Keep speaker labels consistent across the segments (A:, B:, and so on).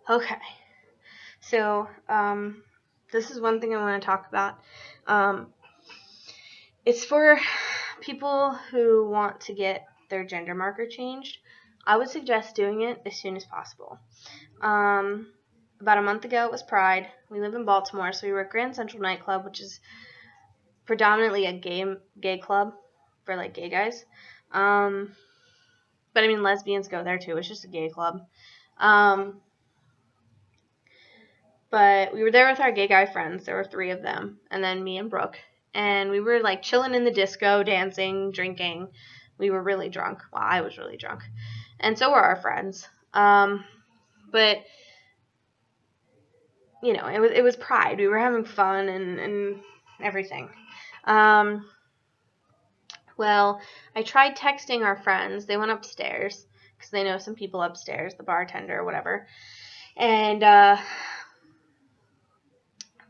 A: Okay. So, this is one thing I want to talk about. It's for people who want to get their gender marker changed. I would suggest doing it as soon as possible. About a month ago, it was Pride. We live in Baltimore, so we were at Grand Central Nightclub, which is predominantly a gay club for like gay guys. But I mean, lesbians go there too. It's just a gay club. But we were there with our gay guy friends. There were 3 of them, and then me and Brooke. And we were like chilling in the disco, dancing, drinking. We were really drunk. Well, I was really drunk, and so were our friends. But you know, it was Pride. We were having fun and everything. Well, I tried texting our friends. They went upstairs because they know some people upstairs, the bartender or whatever. And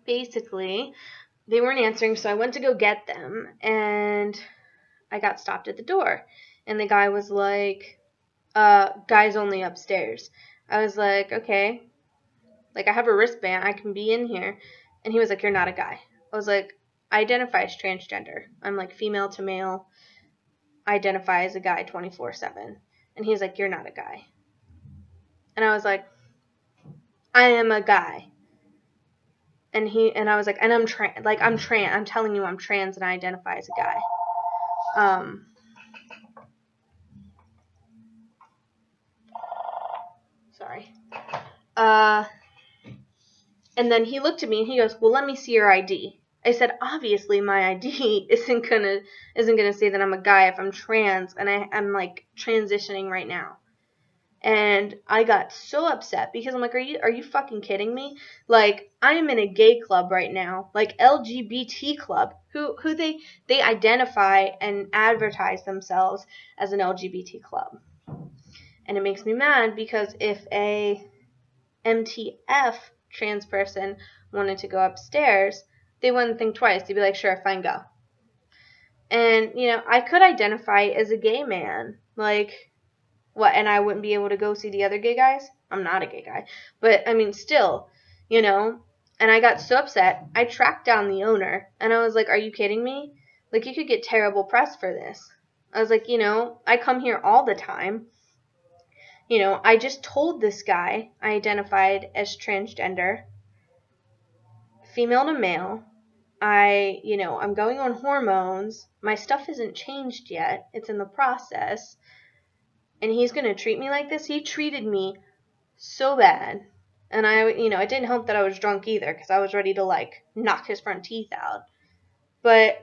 A: basically, they weren't answering, so I went to go get them, and I got stopped at the door. And the guy was like, guys only upstairs. I was like, okay. Like, I have a wristband. I can be in here. And he was like, you're not a guy. I was like, I identify as transgender. I'm like female to male. I identify as a guy 24/7. And he's like, you're not a guy. And I was like, I am a guy. And I was like, and I'm trans. Like, I'm trans. I'm telling you, I'm trans and I identify as a guy. Sorry. And then he looked at me and he goes, well, let me see your ID. I said, obviously my ID isn't gonna say that I'm a guy if I'm trans and I'm like transitioning right now. And I got so upset because I'm like, are you fucking kidding me? Like, I'm in a gay club right now, like LGBT club, who they identify and advertise themselves as an LGBT club. And it makes me mad because if a MTF trans person wanted to go upstairs, they wouldn't think twice. They'd be like, sure, fine, go. And, you know, I could identify as a gay man. Like, what, and I wouldn't be able to go see the other gay guys? I'm not a gay guy. But, I mean, still, you know, and I got so upset, I tracked down the owner, and I was like, are you kidding me? Like, you could get terrible press for this. I was like, you know, I come here all the time. You know, I just told this guy I identified as transgender, female to male. I'm going on hormones. My stuff isn't changed yet. It's in the process. And he's going to treat me like this? He treated me so bad. And it didn't help that I was drunk either because I was ready to, like, knock his front teeth out. But,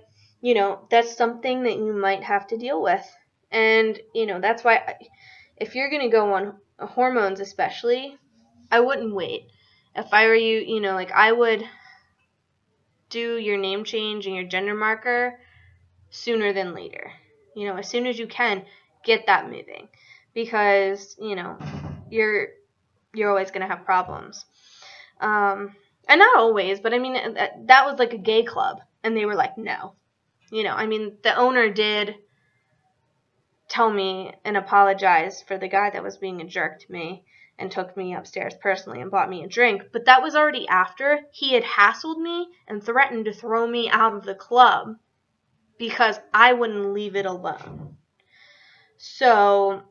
A: that's something that you might have to deal with. And, that's why if you're going to go on hormones especially, I wouldn't wait. If I were you, I would do your name change and your gender marker sooner than later. As soon as you can, get that moving. Because, you're always going to have problems. And not always, but I mean, that was like a gay club. And they were like, no. The owner did tell me and apologize for the guy that was being a jerk to me and took me upstairs personally and bought me a drink. But that was already after he had hassled me and threatened to throw me out of the club because I wouldn't leave it alone. So,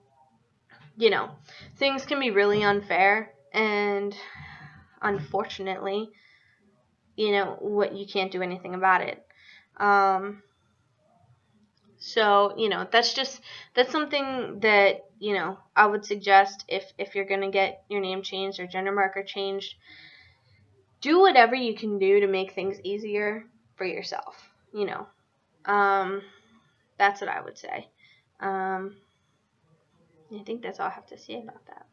A: things can be really unfair, and unfortunately, what you can't do anything about it. So, that's something that, I would suggest if you're going to get your name changed or gender marker changed, do whatever you can do to make things easier for yourself, That's what I would say. I think that's all I have to say about that.